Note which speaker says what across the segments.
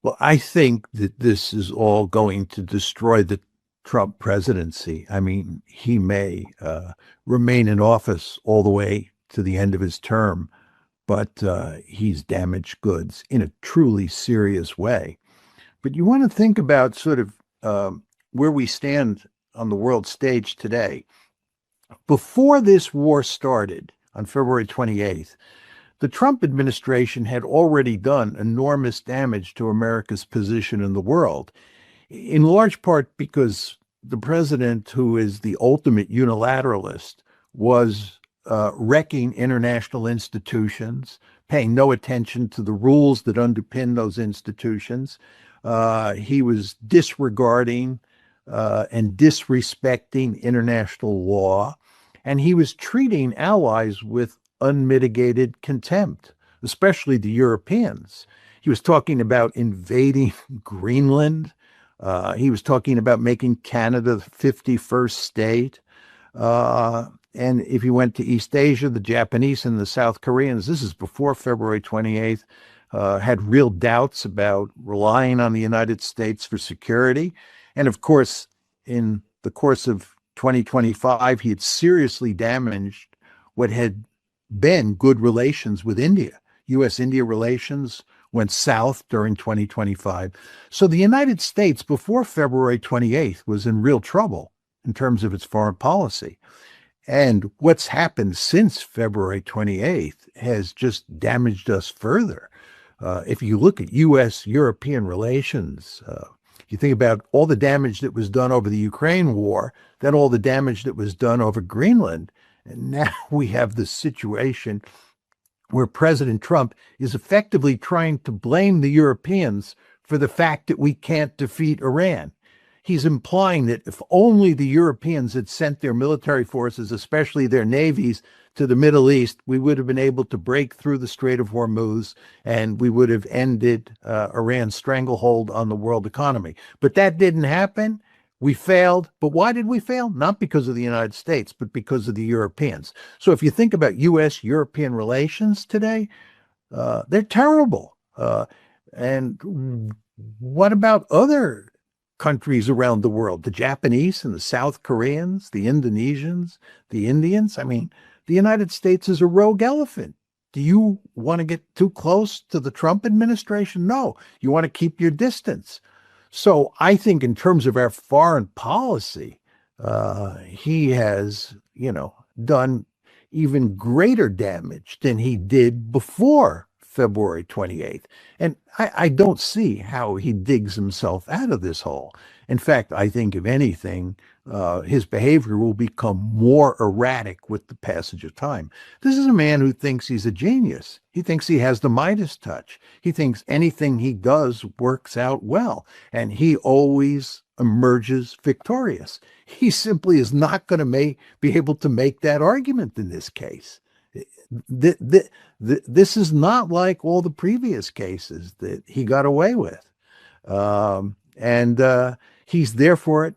Speaker 1: Well, I think that this is all going to destroy the Trump presidency. I mean, he may remain in office all the way to the end of his term, but he's damaged goods in a truly serious way. But you want to think about sort of where we stand on the world stage today. Before this war started on February 28th, the Trump administration had already done enormous damage to America's position in the world, in large part because the president, who is the ultimate unilateralist, was wrecking international institutions, paying no attention to the rules that underpin those institutions. He was disregarding and disrespecting international law, and he was treating allies with unmitigated contempt, especially the Europeans. He was talking about invading Greenland. He was talking about making Canada the 51st state. And if you went to East Asia, the Japanese and the South Koreans, this is before February 28th, had real doubts about relying on the United States for security. And of course, in the course of 2025, he had seriously damaged what had been good relations with India. U.S.-India relations went south during 2025. So the United States, before February 28th, was in real trouble in terms of its foreign policy. And what's happened since February 28th has just damaged us further. If you look at U.S.-European relations, you think about all the damage that was done over the Ukraine war, then all the damage that was done over Greenland. And now we have this situation where President Trump is effectively trying to blame the Europeans for the fact that we can't defeat Iran. He's implying that if only the Europeans had sent their military forces, especially their navies, to the Middle East, we would have been able to break through the Strait of Hormuz and we would have ended Iran's stranglehold on the world economy. But that didn't happen. We failed. But why did we fail? Not because of the United States, but because of the Europeans. So if you think about U.S.-European relations today, they're terrible. And what about other countries around the world? The Japanese and the South Koreans, the Indonesians, the Indians? I mean, the United States is a rogue elephant. Do you want to get too close to the Trump administration? No, you want to keep your distance. So I think in terms of our foreign policy, he has, done even greater damage than he did before February 28th. And I don't see how he digs himself out of this hole. In fact, I think if anything, his behavior will become more erratic with the passage of time. This is a man who thinks he's a genius. He thinks he has the Midas touch. He thinks anything he does works out well, and he always emerges victorious. He simply is not going to be able to make that argument in this case. This is not like all the previous cases that he got away with. And he's therefore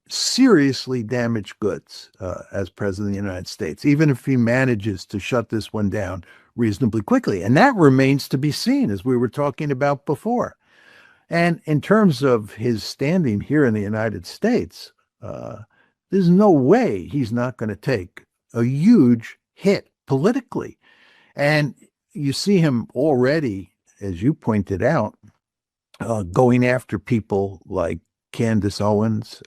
Speaker 1: seriously damaged goods as president of the United States, even if he manages to shut this one down reasonably quickly. And that remains to be seen, as we were talking about before. And in terms of his standing here in the United States, there's no way he's not going to take a huge hit politically. And you see him already, as you pointed out, going after people like Candace Owens,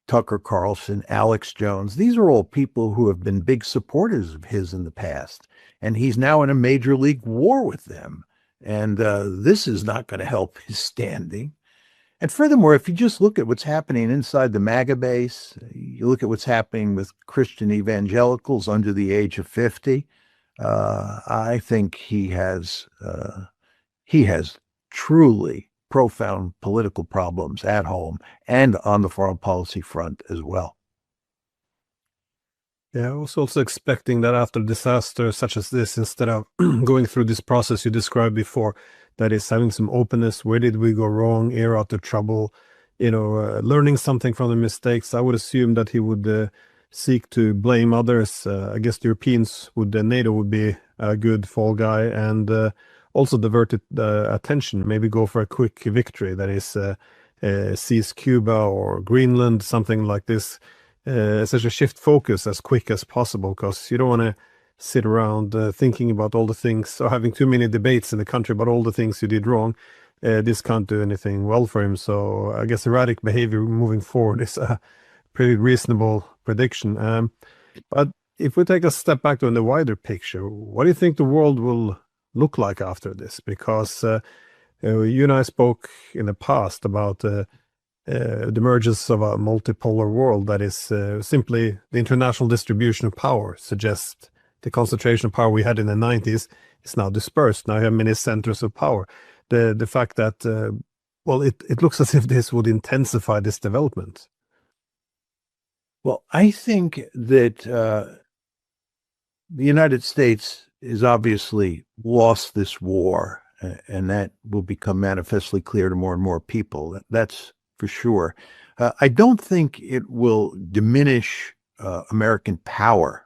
Speaker 1: Tucker Carlson, Alex Jones. These are all people who have been big supporters of his in the past. And he's now in a major league war with them. And this is not going to help his standing. And furthermore, if you just look at what's happening inside the MAGA base, you look at what's happening with Christian evangelicals under the age of 50, I think he has truly profound political problems at home and on the foreign policy front as well.
Speaker 2: Yeah, I was also expecting that after disaster such as this, instead of going through this process you described before, that is having some openness, where did we go wrong, air out the trouble, learning something from the mistakes, I would assume that he would seek to blame others. I guess the Europeans NATO would be a good fall guy, and also diverted the attention, maybe go for a quick victory that is seize Cuba or Greenland, something like this. Such a shift focus as quick as possible, because you don't want to sit around thinking about all the things, or having too many debates in the country about all the things you did wrong. This can't do anything well for him. So I guess erratic behavior moving forward is a pretty reasonable prediction. But if we take a step back to the wider picture, what do you think the world will look like after this? Because you and I spoke in the past about the emergence of a multipolar world that is simply the international distribution of power suggests the concentration of power we had in the 90s is now dispersed. Now you have many centers of power. The fact that, well, it looks as if this would intensify this development.
Speaker 1: Well, I think that the United States has obviously lost this war, and that will become manifestly clear to more and more people. That's for sure. I don't think it will diminish American power.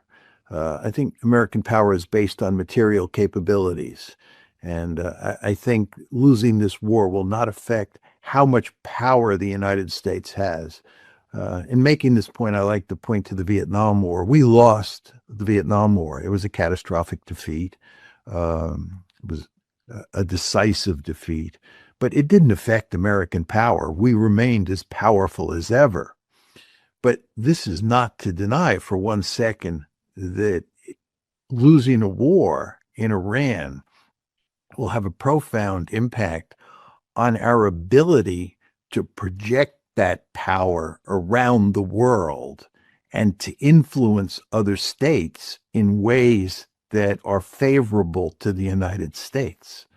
Speaker 1: I think American power is based on material capabilities. And I think losing this war will not affect how much power the United States has. In making this point, I like to point to the Vietnam War. We lost the Vietnam War. It was a catastrophic defeat. It was a decisive defeat, but it didn't affect American power. We remained as powerful as ever. But this is not to deny for 1 second that losing a war in Iran will have a profound impact on our ability to project that power around the world and to influence other states in ways that are favorable to the United States.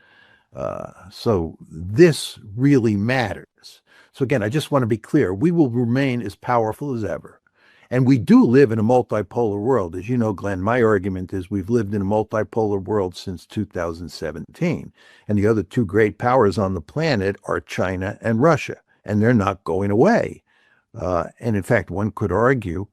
Speaker 1: So this really matters. So again, I just want to be clear, we will remain as powerful as ever. And we do live in a multipolar world. As you know, Glenn, my argument is we've lived in a multipolar world since 2017. And the other two great powers on the planet are China and Russia, and they're not going away. And in fact, one could argue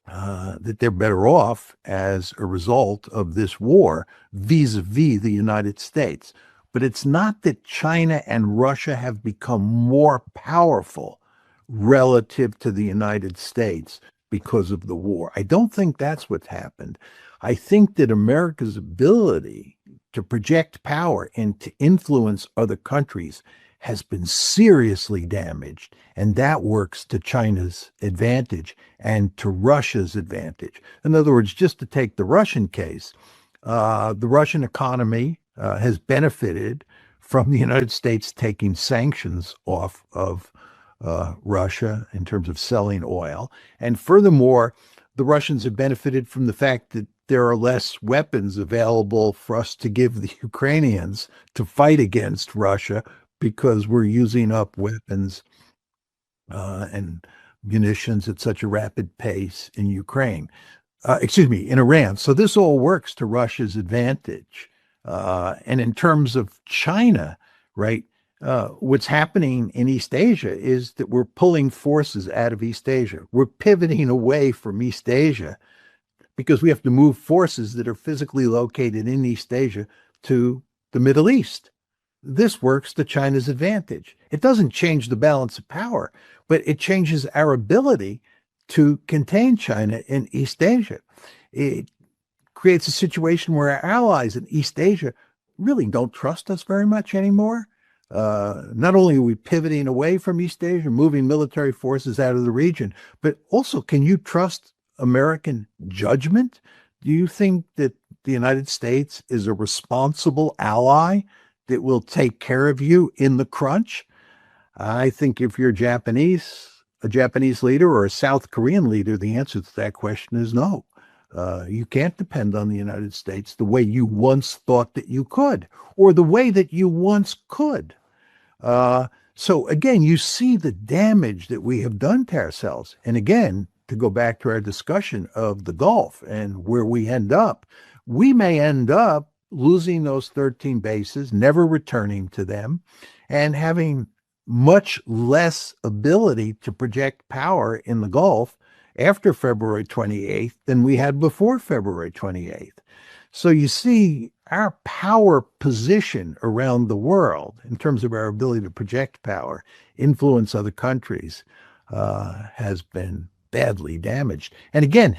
Speaker 1: that they're better off as a result of this war vis-a-vis the United States. But it's not that China and Russia have become more powerful relative to the United States because of the war. I don't think that's what's happened. I think that America's ability to project power and to influence other countries has been seriously damaged, and that works to China's advantage and to Russia's advantage. In other words, just to take the Russian case, the Russian economy has benefited from the United States taking sanctions off of Russia in terms of selling oil. And furthermore, the Russians have benefited from the fact that there are less weapons available for us to give the Ukrainians to fight against Russia, because we're using up weapons and munitions at such a rapid pace in Ukraine. In Iran. So this all works to Russia's advantage. And in terms of China, right, what's happening in East Asia is that we're pulling forces out of East Asia. We're pivoting away from East Asia because we have to move forces that are physically located in East Asia to the Middle East. This works to China's advantage. It doesn't change the balance of power, but it changes our ability to contain China in East Asia. It creates a situation where our allies in East Asia really don't trust us very much anymore. Not only are we pivoting away from East Asia, moving military forces out of the region, but also, can you trust American judgment? Do you think that the United States is a responsible ally that will take care of you in the crunch? I think if you're a Japanese leader or a South Korean leader, the answer to that question is no. You can't depend on the United States the way you once thought that you could, or the way that you once could. So again, you see the damage that we have done to ourselves. And again, to go back to our discussion of the Gulf and where we end up, we may end up losing those 13 bases, never returning to them, and having much less ability to project power in the Gulf after February 28th than we had before February 28th. So you see, our power position around the world in terms of our ability to project power, influence other countries, has been badly damaged. And again,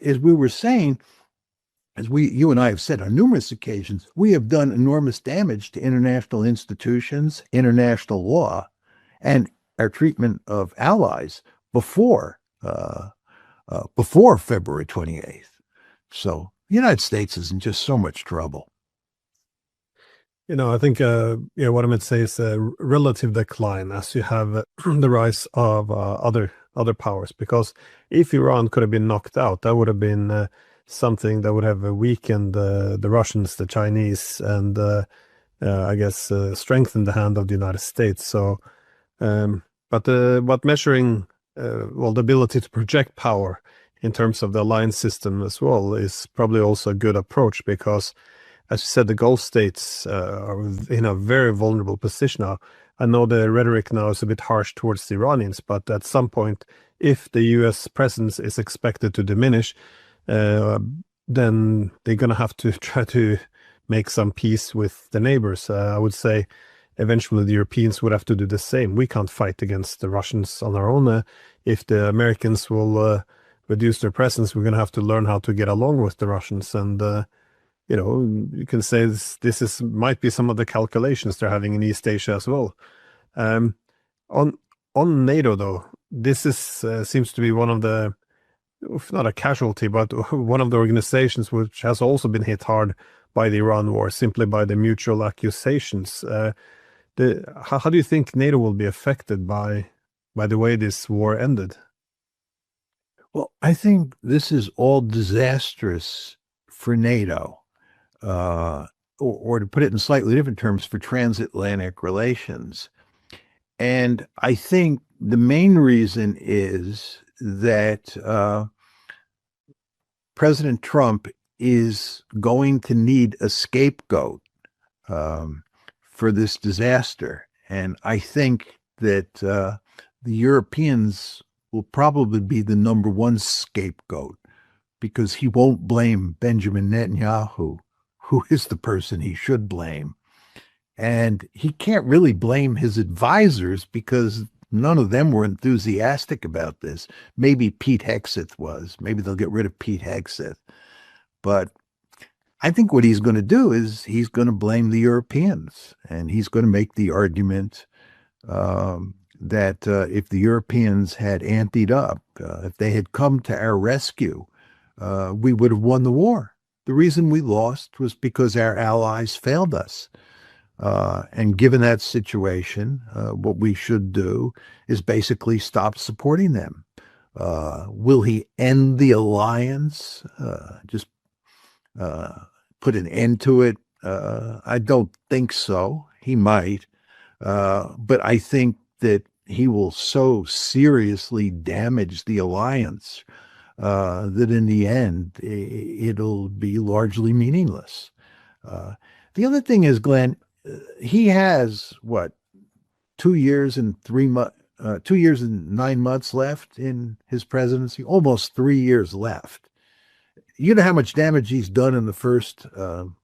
Speaker 1: as we were saying, you and I have said on numerous occasions, we have done enormous damage to international institutions, international law, and our treatment of allies before before February 28th. So the United States is in just so much trouble.
Speaker 2: I think what I meant to say is a relative decline as you have the rise of other powers. Because if Iran could have been knocked out, that would have been something that would have weakened the Russians, the Chinese, and I guess strengthened the hand of the United States. So, but measuring well, the ability to project power in terms of the alliance system as well is probably also a good approach, because as you said, the Gulf states are in a very vulnerable position now. I know the rhetoric now is a bit harsh towards the Iranians, but at some point, if the U.S. presence is expected to diminish, then they're going to have to try to make some peace with the neighbors. I would say eventually the Europeans would have to do the same. We can't fight against the Russians on our own. If the Americans will reduce their presence, we're going to have to learn how to get along with the Russians. And you can say this is might be some of the calculations they're having in East Asia as well. On on NATO though, this is seems to be one of the, if not a casualty, but one of the organizations which has also been hit hard by the Iran war, simply by the mutual accusations. How do you think NATO will be affected by the way this war ended?
Speaker 1: Well, I think this is all disastrous for NATO, or to put it in slightly different terms, for transatlantic relations. And I think the main reason is that President Trump is going to need a scapegoat for this disaster. And I think that the Europeans will probably be the number one scapegoat, because he won't blame Benjamin Netanyahu, who is the person he should blame. And he can't really blame his advisors, because none of them were enthusiastic about this. Maybe Pete Hegseth was. Maybe they'll get rid of Pete Hegseth. But I think what he's going to do is he's going to blame the Europeans, and he's going to make the argument that if the Europeans had anteed up, if they had come to our rescue, we would have won the war. The reason we lost was because our allies failed us. And given that situation, what we should do is basically stop supporting them. Will he end the alliance? Just put an end to it? I don't think so. He might. But I think that he will so seriously damage the alliance that in the end, it'll be largely meaningless. The other thing is, Glenn, he has what, 2 years and 2 years and 9 months left in his presidency, almost 3 years left. You know how much damage he's done in the first,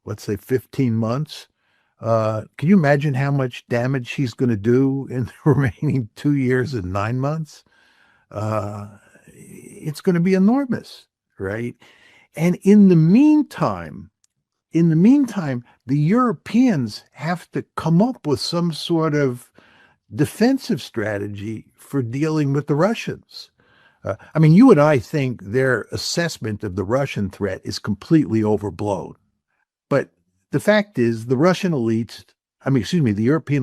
Speaker 1: let's say, 15 months. Can you imagine how much damage he's going to do in the remaining 2 years and 9 months? It's going to be enormous, right? And in the meantime, the Europeans have to come up with some sort of defensive strategy for dealing with the Russians. I mean, you and I think their assessment of the Russian threat is completely overblown. But the fact is, the European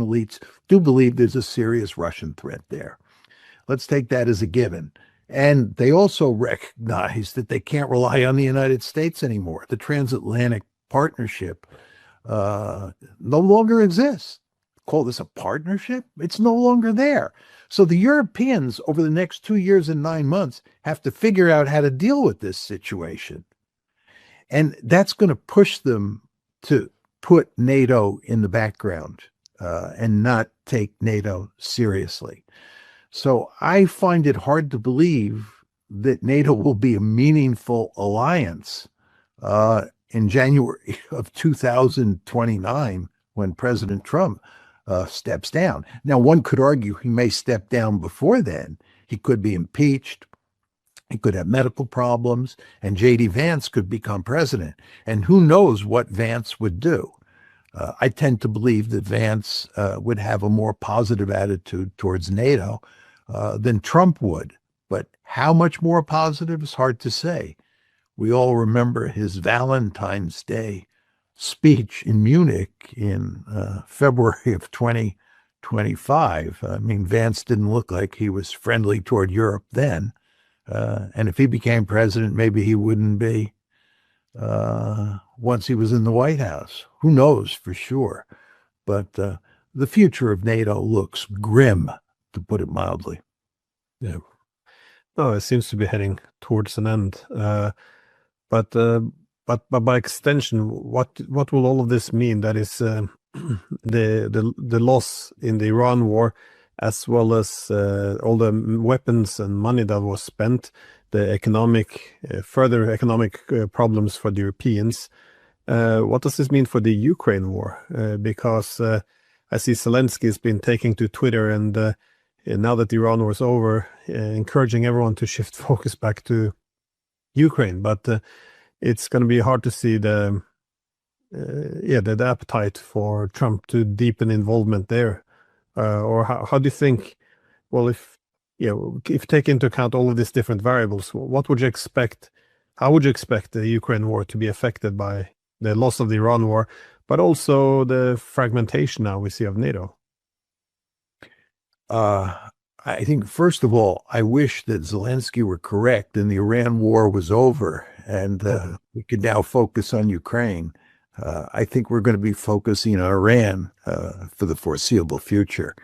Speaker 1: elites do believe there's a serious Russian threat there. Let's take that as a given. And they also recognize that they can't rely on the United States anymore. The transatlantic partnership no longer exists. Call this a partnership? It's no longer there. So the Europeans, over the next 2 years and 9 months, have to figure out how to deal with this situation. And that's going to push them to put NATO in the background and not take NATO seriously. So I find it hard to believe that NATO will be a meaningful alliance in January of 2029 when President Trump steps down. Now, one could argue he may step down before then. He could be impeached. He could have medical problems, and J.D. Vance could become president. And who knows what Vance would do. I tend to believe that Vance would have a more positive attitude towards NATO than Trump would. But how much more positive is hard to say. We all remember his Valentine's Day speech in Munich in February of 2025. I mean, Vance didn't look like he was friendly toward Europe then. And if he became president, maybe he wouldn't be once he was in the White House. Who knows for sure? But the future of NATO looks grim, to put it mildly.
Speaker 2: Yeah. No, it seems to be heading towards an end. But by extension, what will all of this mean? That is the loss in the Iran war, as well as all the weapons and money that was spent, the further economic problems for the Europeans. What does this mean for the Ukraine war? Because I see Zelensky has been taking to Twitter, and now that the Iran war is over, encouraging everyone to shift focus back to Ukraine. But it's going to be hard to see the appetite for Trump to deepen involvement there. Or how do you think? Well, if you take into account all of these different variables, what would you expect? How would you expect the Ukraine war to be affected by the loss of the Iran war, but also the fragmentation now we see of NATO?
Speaker 1: I think, first of all, I wish that Zelensky were correct and the Iran war was over and we could now focus on Ukraine. I think we're going to be focusing on Iran for the foreseeable future.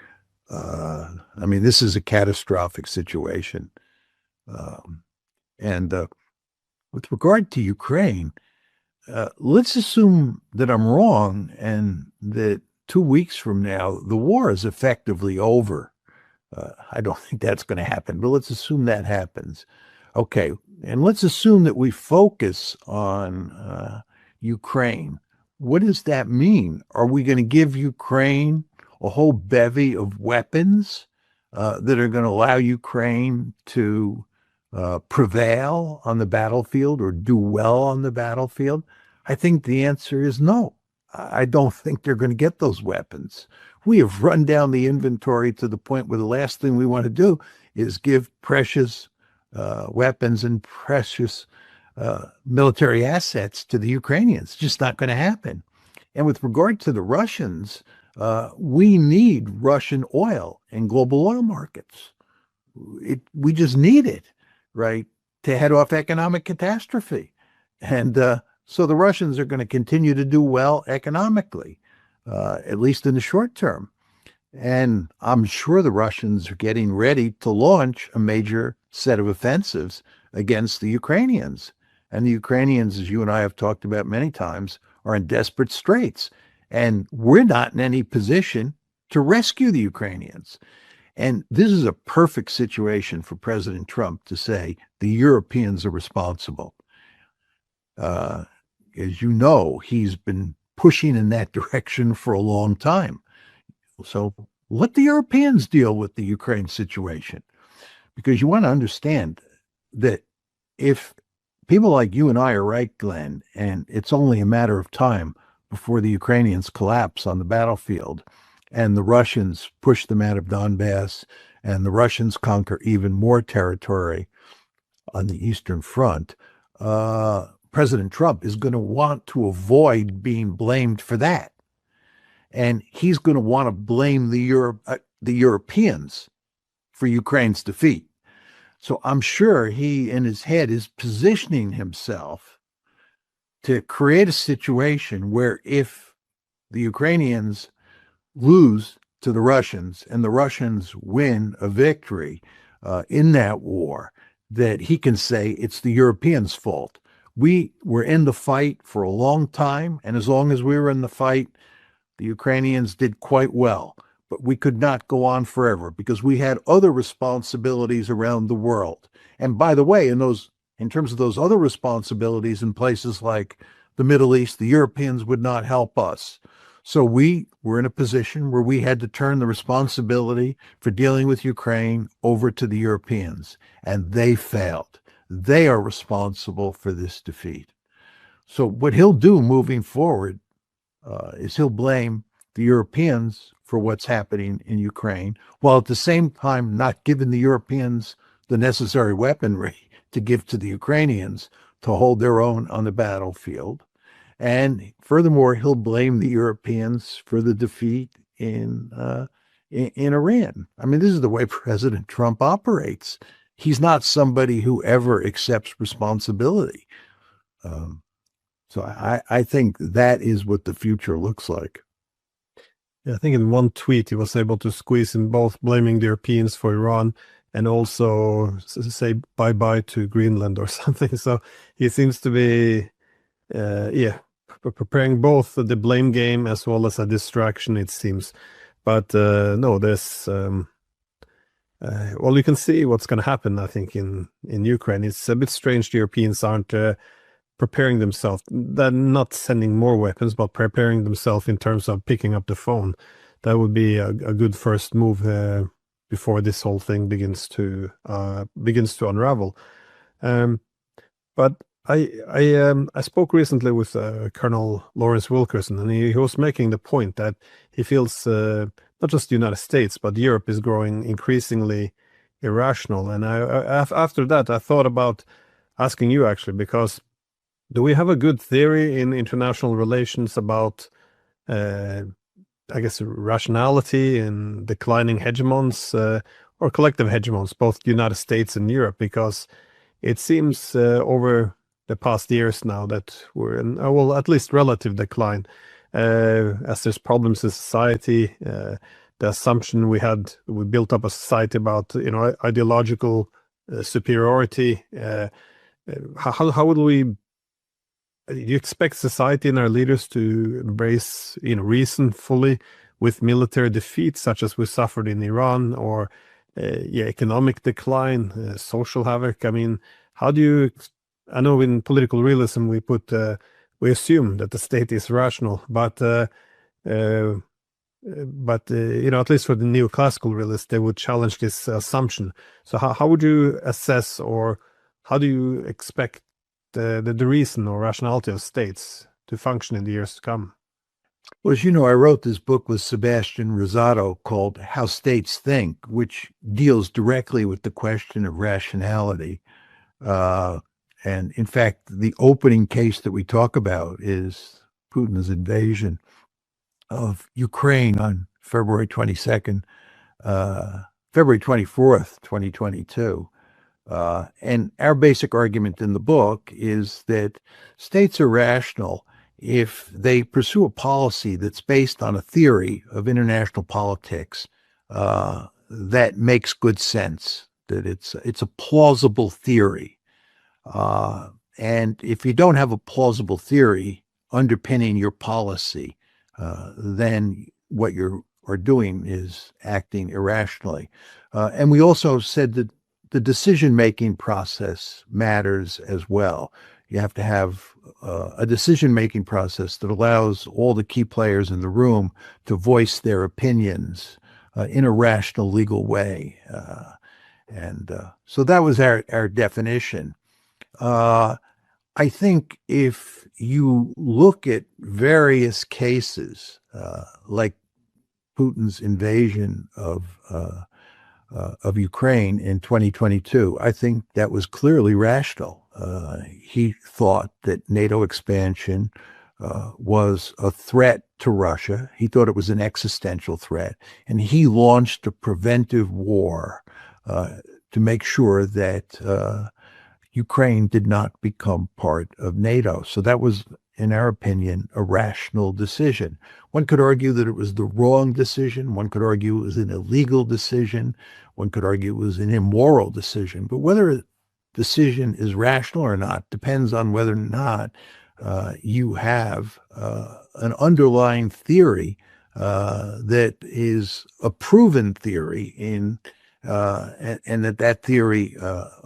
Speaker 1: I mean, this is a catastrophic situation. And with regard to Ukraine, let's assume that I'm wrong and that 2 weeks from now, the war is effectively over. I don't think that's going to happen, but let's assume that happens. Okay, and let's assume that we focus on Ukraine. What does that mean? Are we going to give Ukraine a whole bevy of weapons that are going to allow Ukraine to prevail on the battlefield or do well on the battlefield? I think the answer is no. I don't think they're going to get those weapons. We have run down the inventory to the point where the last thing we want to do is give precious weapons and precious military assets to the Ukrainians. It's just not going to happen. And with regard to the Russians, we need Russian oil in global oil markets. We just need it, right, to head off economic catastrophe. And so the Russians are going to continue to do well economically, at least in the short term. And I'm sure the Russians are getting ready to launch a major set of offensives against the Ukrainians. And the Ukrainians, as you and I have talked about many times, are in desperate straits. And we're not in any position to rescue the Ukrainians. And this is a perfect situation for President Trump to say the Europeans are responsible. As you know, he's been pushing in that direction for a long time. So let the Europeans deal with the Ukraine situation, because you want to understand that if people like you and I are right, Glenn, and it's only a matter of time before the Ukrainians collapse on the battlefield and the Russians push them out of Donbass and the Russians conquer even more territory on the Eastern Front, President Trump is going to want to avoid being blamed for that. And he's going to want to blame the Europeans for Ukraine's defeat. So I'm sure he, in his head, is positioning himself to create a situation where if the Ukrainians lose to the Russians and the Russians win a victory in that war, that he can say it's the Europeans' fault. We were in the fight for a long time, and as long as we were in the fight, the Ukrainians did quite well. But we could not go on forever because we had other responsibilities around the world. And by the way, in terms of those other responsibilities in places like the Middle East, the Europeans would not help us. So we were in a position where we had to turn the responsibility for dealing with Ukraine over to the Europeans, and they failed. They are responsible for this defeat. So what he'll do moving forward is he'll blame the Europeans for what's happening in Ukraine, while at the same time not giving the Europeans the necessary weaponry to give to the Ukrainians to hold their own on the battlefield. And furthermore, he'll blame the Europeans for the defeat in Iran. I mean, this is the way President Trump operates. He's not somebody who ever accepts responsibility. So I think that is what the future looks like.
Speaker 2: Yeah, I think in one tweet he was able to squeeze in both blaming the Europeans for Iran and also say bye-bye to Greenland or something. So he seems to be, preparing both the blame game as well as a distraction, it seems. But no, there's well, you can see what's going to happen, I think, in Ukraine. It's a bit strange the Europeans aren't preparing themselves. They're not sending more weapons, but preparing themselves in terms of picking up the phone. That would be a good first move before this whole thing begins to unravel. But I spoke recently with Colonel Lawrence Wilkerson, and he was making the point that he feels not just the United States, but Europe is growing increasingly irrational. And after that, I thought about asking you actually, because do we have a good theory in international relations about, I guess, rationality and declining hegemons or collective hegemons, both the United States and Europe? Because it seems over the past years now that we're in, well, at least relative decline, as there's problems in society. The assumption we built up a society about, ideological superiority. How would we? Do you expect society and our leaders to embrace, reason fully with military defeat, such as we suffered in Iran, or economic decline, social havoc? I mean, how do you? I know in political realism we assume that the state is rational, but at least for the neoclassical realists, they would challenge this assumption. So how would you assess, or how do you expect the reason or rationality of states to function in the years to come?
Speaker 1: Well, as you know, I wrote this book with Sebastian Rosado called How States Think, which deals directly with the question of rationality. And in fact, the opening case that we talk about is Putin's invasion of Ukraine on February 22nd, February 24th, 2022. And our basic argument in the book is that states are rational if they pursue a policy that's based on a theory of international politics that makes good sense, that it's a plausible theory. And if you don't have a plausible theory underpinning your policy, then what you are doing is acting irrationally. And we also said that the decision-making process matters as well. You have to have a decision-making process that allows all the key players in the room to voice their opinions in a rational, legal way. So that was our definition. I think if you look at various cases, like Putin's invasion of Ukraine in 2022, I think that was clearly rational. He thought that NATO expansion was a threat to Russia. He thought it was an existential threat, and he launched a preventive war to make sure that Ukraine did not become part of NATO. So that was, in our opinion, a rational decision. One could argue that it was the wrong decision. One could argue it was an illegal decision. One could argue it was an immoral decision. But whether a decision is rational or not depends on whether or not you have an underlying theory that is a proven theory and that theory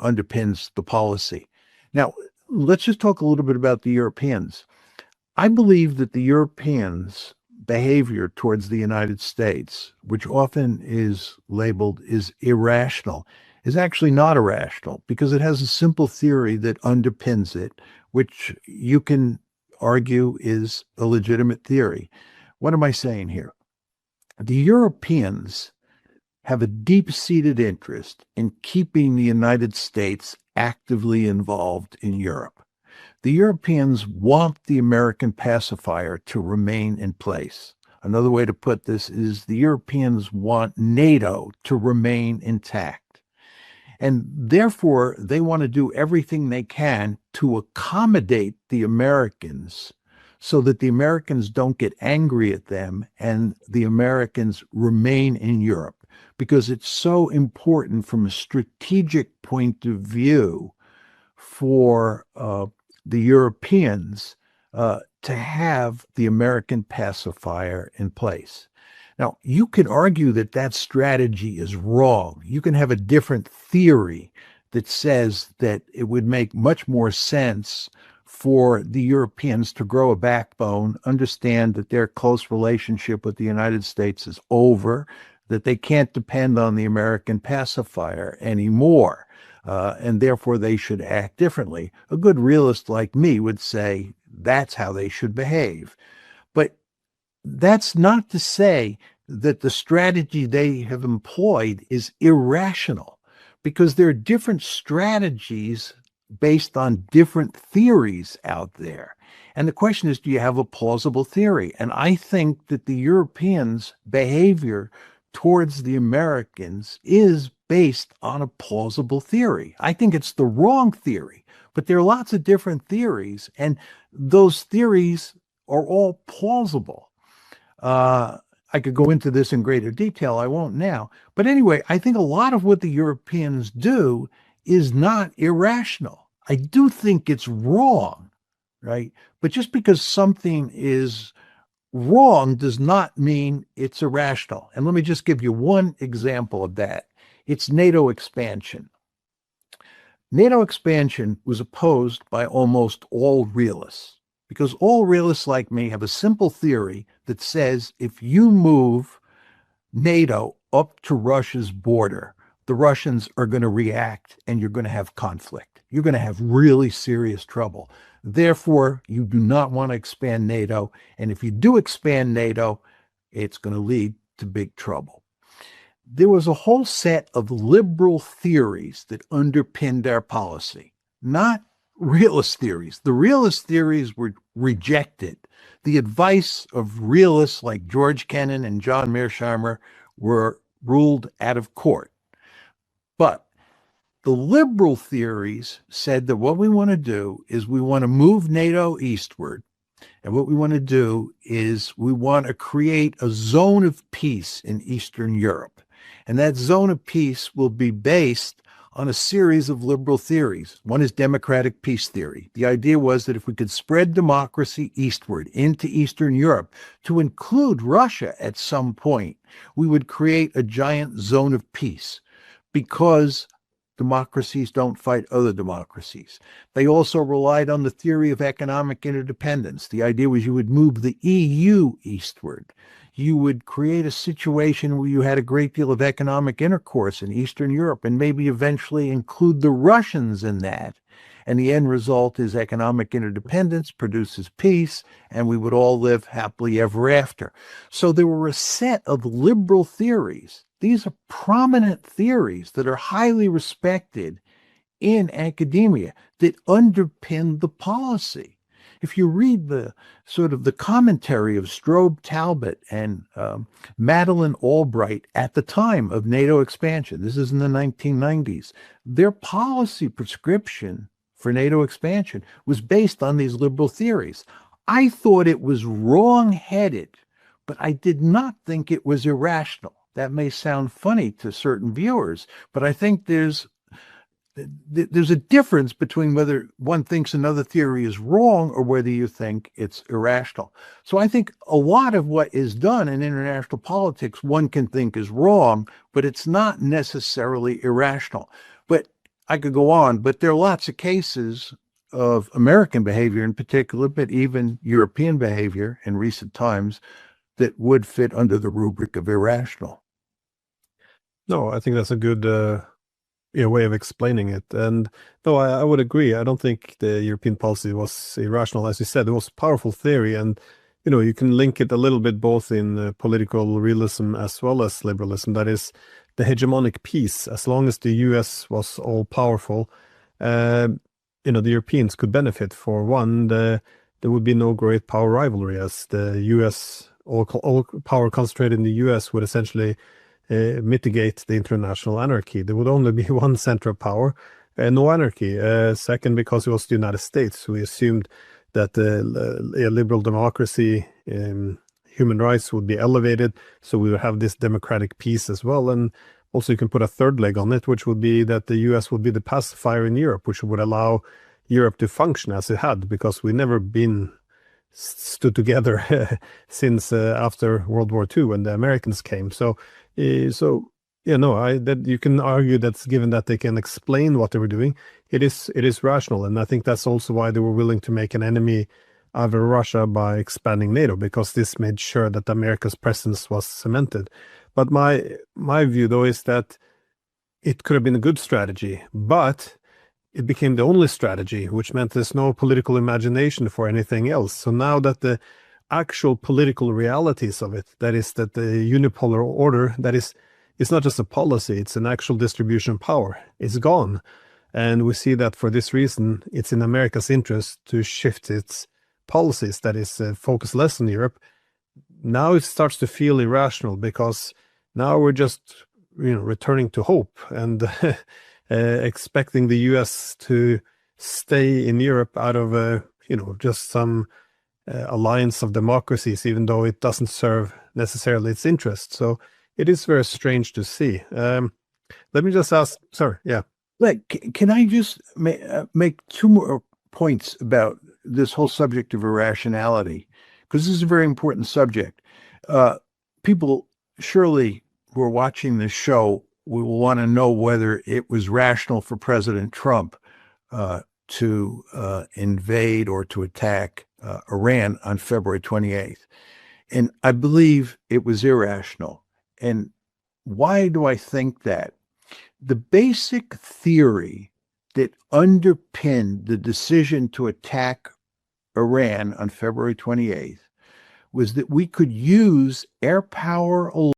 Speaker 1: underpins the policy. Now, let's just talk a little bit about the Europeans. I believe that the Europeans' behavior towards the United States, which often is labeled is irrational, is actually not irrational because it has a simple theory that underpins it, which you can argue is a legitimate theory. What am I saying here? The Europeans have a deep-seated interest in keeping the United States actively involved in Europe. The Europeans want the American pacifier to remain in place. Another way to put this is the Europeans want NATO to remain intact. And therefore, they want to do everything they can to accommodate the Americans so that the Americans don't get angry at them and the Americans remain in Europe because it's so important from a strategic point of view for the Europeans to have the American pacifier in place. Now, you can argue that that strategy is wrong. You can have a different theory that says that it would make much more sense for the Europeans to grow a backbone, understand that their close relationship with the United States is over, that they can't depend on the American pacifier anymore, and therefore they should act differently. A good realist like me would say that's how they should behave. But that's not to say that the strategy they have employed is irrational, because there are different strategies based on different theories out there. And the question is, do you have a plausible theory? And I think that the Europeans' behavior towards the Americans is based on a plausible theory. I think it's the wrong theory, but there are lots of different theories, and those theories are all plausible. I could go into this in greater detail. I won't now. But anyway, I think a lot of what the Europeans do is not irrational. I do think it's wrong, right? But just because something is wrong does not mean it's irrational. And let me just give you one example of that. It's NATO expansion. NATO expansion was opposed by almost all realists, because all realists like me have a simple theory that says if you move NATO up to Russia's border, the Russians are going to react and you're going to have conflict. You're going to have really serious trouble. Therefore, you do not want to expand NATO. And if you do expand NATO, it's going to lead to big trouble. There was a whole set of liberal theories that underpinned our policy, not realist theories. The realist theories were rejected. The advice of realists like George Kennan and John Mearsheimer were ruled out of court. But the liberal theories said that what we want to do is we want to move NATO eastward. And what we want to do is we want to create a zone of peace in Eastern Europe. And that zone of peace will be based on a series of liberal theories. One is democratic peace theory. The idea was that if we could spread democracy eastward into Eastern Europe to include Russia at some point, we would create a giant zone of peace because democracies don't fight other democracies. They also relied on the theory of economic interdependence. The idea was you would move the EU eastward. You would create a situation where you had a great deal of economic intercourse in Eastern Europe and maybe eventually include the Russians in that. And the end result is economic interdependence produces peace, and we would all live happily ever after. So there were a set of liberal theories. These are prominent theories that are highly respected in academia that underpin the policy. If you read the sort of the commentary of Strobe Talbot and Madeleine Albright at the time of NATO expansion, this is in the 1990s, their policy prescription for NATO expansion was based on these liberal theories. I thought it was wrong-headed, but I did not think it was irrational. That may sound funny to certain viewers, but I think there's a difference between whether one thinks another theory is wrong or whether you think it's irrational. So I think a lot of what is done in international politics, one can think is wrong, but it's not necessarily irrational. But I could go on, but there are lots of cases of American behavior in particular, but even European behavior in recent times that would fit under the rubric of irrational.
Speaker 2: No, I think that's a good way of explaining it. And no, I would agree. I don't think the European policy was irrational. As you said, it was a powerful theory. And, you can link it a little bit both in political realism as well as liberalism. That is the hegemonic piece. As long as the US was all powerful, the Europeans could benefit. For one, there would be no great power rivalry, as the US, all power concentrated in the US would essentially mitigate the international anarchy. There would only be one center of power and no anarchy. Second, because it was the United States, we assumed that a liberal democracy, human rights would be elevated, so we would have this democratic peace as well. And also you can put a third leg on it, which would be that the US would be the pacifier in Europe, which would allow Europe to function as it had, because we've never been stood together since after World War II when the Americans came. So that you can argue that given that they can explain what they were doing, it is rational, and I think that's also why they were willing to make an enemy out of Russia by expanding NATO, because this made sure that America's presence was cemented. But my view, though, is that it could have been a good strategy, but it became the only strategy, which meant there's no political imagination for anything else. So now that the actual political realities of it, that is that the unipolar order, that is, it's not just a policy, it's an actual distribution of power, is gone. And we see that for this reason, it's in America's interest to shift its policies, that is, focus less on Europe. Now it starts to feel irrational, because now we're just, returning to hope and expecting the US to stay in Europe out of, just some alliance of democracies, even though it doesn't serve necessarily its interests. So it is very strange to see. Let me just ask, sorry, yeah.
Speaker 1: Can I just make two more points about this whole subject of irrationality? Because this is a very important subject. People surely who are watching this show will want to know whether it was rational for President Trump to invade or to attack Iran on February 28th. And I believe it was irrational. And why do I think that? The basic theory that underpinned the decision to attack Iran on February 28th was that we could use air power alone